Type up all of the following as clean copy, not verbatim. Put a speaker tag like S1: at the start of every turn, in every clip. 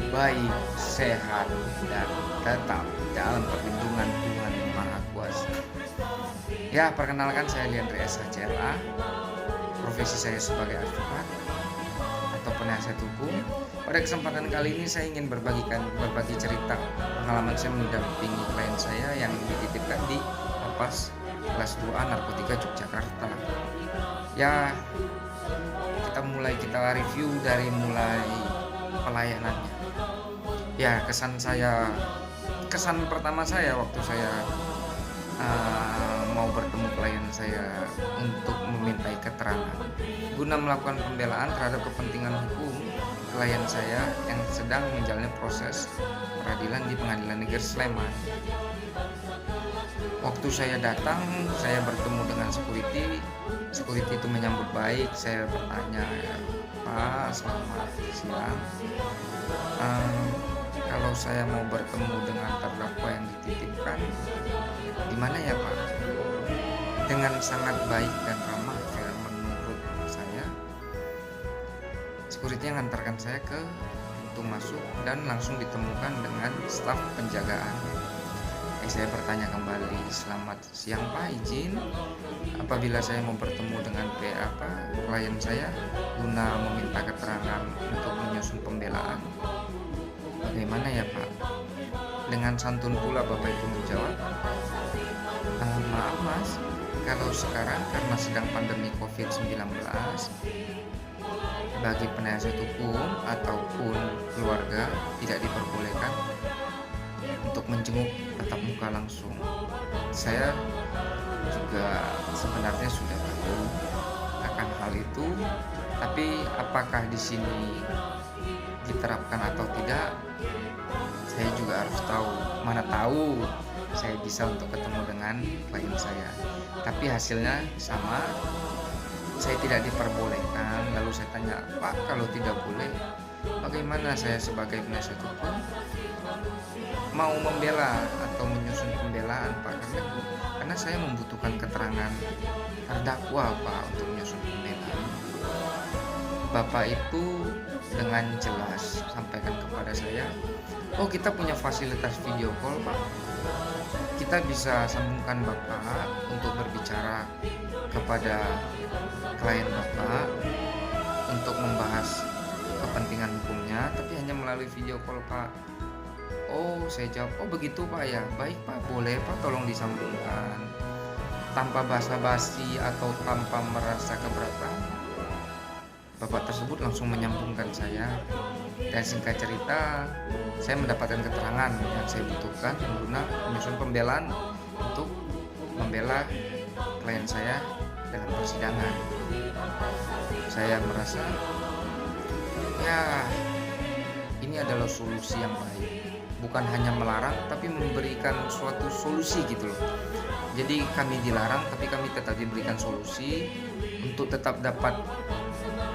S1: baik, sehat, dan tetap dalam perlindungan Tuhan Yang Maha Kuasa. Ya, perkenalkan saya Leandri SHCLA. Profesi saya sebagai advokat atau penasihat hukum. Pada kesempatan kali ini saya ingin berbagi cerita pengalaman saya mendampingi klien saya yang dititipkan di Lapas Kelas 2A Narkotika Yogyakarta. Ya, kita review dari mulai pelayanannya. Ya, kesan pertama saya waktu saya mau bertemu klien saya untuk memintai keterangan guna melakukan pembelaan terhadap kepentingan hukum klien saya yang sedang menjalani proses peradilan di Pengadilan Negeri Sleman. Waktu saya datang, saya bertemu dengan security itu menyambut baik. Saya bertanya, "Pak, selamat siang. Kalau saya mau bertemu dengan terdakwa yang dititipkan, di mana ya Pak?" Dengan sangat baik dan ramah menurut saya, security yang mengantarkan saya ke pintu masuk dan langsung ditemukan dengan staf penjagaan. Saya bertanya kembali, "Selamat siang Pak, izin apabila saya mau bertemu dengan klien saya guna meminta keterangan untuk menyusun pembelaan. Bagaimana ya Pak?" Dengan santun pula Bapak itu menjawab, "Maaf Mas, kalau sekarang karena sedang pandemi COVID-19, bagi penasihat hukum ataupun keluarga tidak diperbolehkan untuk menjenguk tatap muka langsung." Saya juga sebenarnya sudah tahu akan hal itu, tapi apakah di sini diterapkan atau tidak, saya juga harus tahu. Mana tahu saya bisa untuk ketemu dengan klien saya, tapi hasilnya sama, saya tidak diperbolehkan. Lalu saya tanya, "Pak, kalau tidak boleh, bagaimana saya sebagai penasihat hukum mau membela atau menyusun pembelaan Pak? Karena saya membutuhkan keterangan terdakwa Pak untuk menyusun pembelaan." Bapak itu dengan jelas sampaikan kepada saya, "Oh, kita punya fasilitas video call Pak. Kita bisa sambungkan Bapak untuk berbicara kepada klien Bapak untuk membahas kepentingan hukumnya, tapi hanya melalui video call Pak." Oh, saya jawab, "Oh begitu Pak ya, baik Pak, boleh Pak, tolong disambungkan." Tanpa basa-basi atau tanpa merasa keberatan, Bapak tersebut langsung menyambungkan saya. Dan singkat cerita, saya mendapatkan keterangan yang saya butuhkan guna menyusun pembelaan untuk membela klien saya dalam persidangan. Saya merasa ya ini adalah solusi yang baik. Bukan hanya melarang, tapi memberikan suatu solusi gitu loh. Jadi kami dilarang, tapi kami tetap diberikan solusi untuk tetap dapat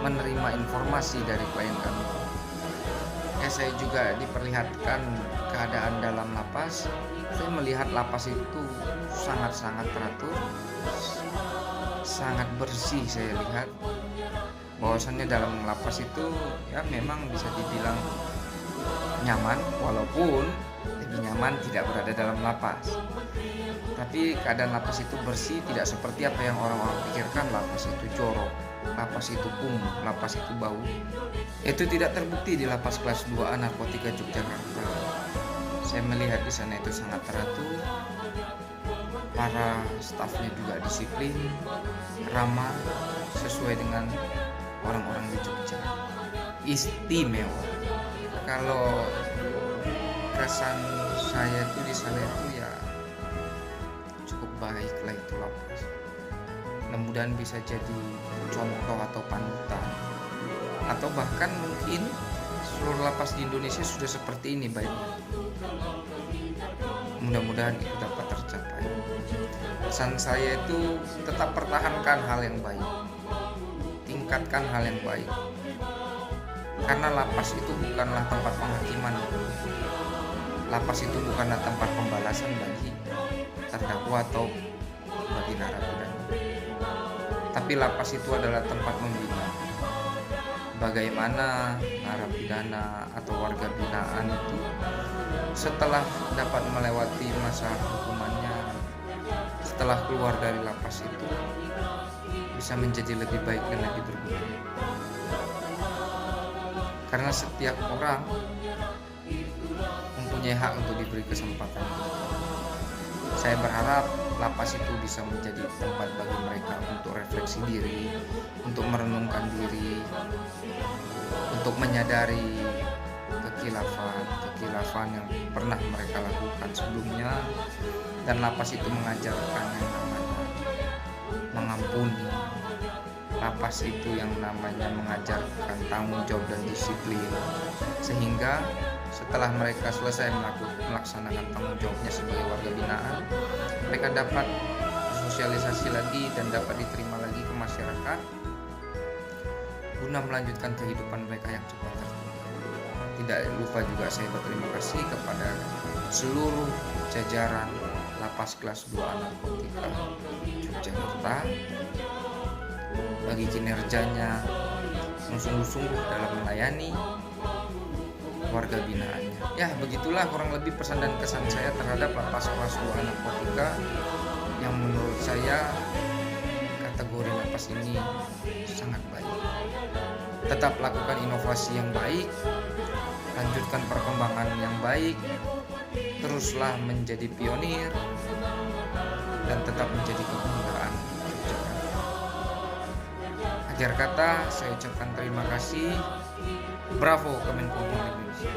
S1: menerima informasi dari klien kami. Ya, saya juga diperlihatkan keadaan dalam lapas. Saya melihat lapas itu sangat-sangat teratur, sangat bersih. Saya lihat bahwasannya dalam lapas itu ya memang bisa dibilang nyaman, walaupun lebih nyaman tidak berada dalam lapas. Tapi keadaan lapas itu bersih, tidak seperti apa yang orang-orang pikirkan lapas itu jorok, lapas itu kumuh, lapas itu bau. Itu tidak terbukti di Lapas Kelas 2A Narkotika Yogyakarta. Saya melihat di sana itu sangat teratur, para stafnya juga disiplin, ramah, sesuai dengan orang-orang di Jogja. Istimewa. Kalau kesan saya itu di sana itu ya cukup baik lah itu lapas. Mudah-mudahan bisa jadi contoh atau panutan, atau bahkan mungkin seluruh lapas di Indonesia sudah seperti ini baiknya. Mudah-mudahan itu dapat tercapai. Pesan saya itu tetap pertahankan hal yang baik, tingkatkan hal yang baik. Karena lapas itu bukanlah tempat penghakiman. Lapas itu bukanlah tempat pembalasan bagi terdakwa atau bagi narapidana. Tapi lapas itu adalah tempat membina, bagaimana narapidana atau warga binaan itu setelah dapat melewati masa hukumannya, setelah keluar dari lapas itu bisa menjadi lebih baik dan lebih berguna. Karena setiap orang mempunyai hak untuk diberi kesempatan. Saya berharap lapas itu bisa menjadi tempat bagi mereka untuk refleksi diri, untuk merenungkan diri, untuk menyadari kekilafan yang pernah mereka lakukan sebelumnya, dan lapas itu mengajarkan yang namanya mengampuni. Lapas itu yang namanya mengajarkan tanggung jawab dan disiplin, sehingga setelah mereka selesai melaksanakan tanggung jawabnya sebagai warga binaan, mereka dapat sosialisasi lagi dan dapat diterima lagi ke masyarakat guna melanjutkan kehidupan mereka yang cepat tertunda. Tidak lupa juga saya berterima kasih kepada seluruh jajaran Lapas Kelas 2 Narkotika Yogyakarta bagi kinerjanya yang sungguh-sungguh dalam melayani warga binaannya. Ya, begitulah kurang lebih pesan dan kesan saya terhadap Lapas Kelas 2 Narkotika yang menurut saya kategori lapas ini sangat baik. Tetap lakukan inovasi yang baik, lanjutkan perkembangan yang baik, teruslah menjadi pionir, dan tetap menjadi kebanggaan Yogyakarta. Akhir kata, saya ucapkan terima kasih. Bravo Kemenkumham Indonesia.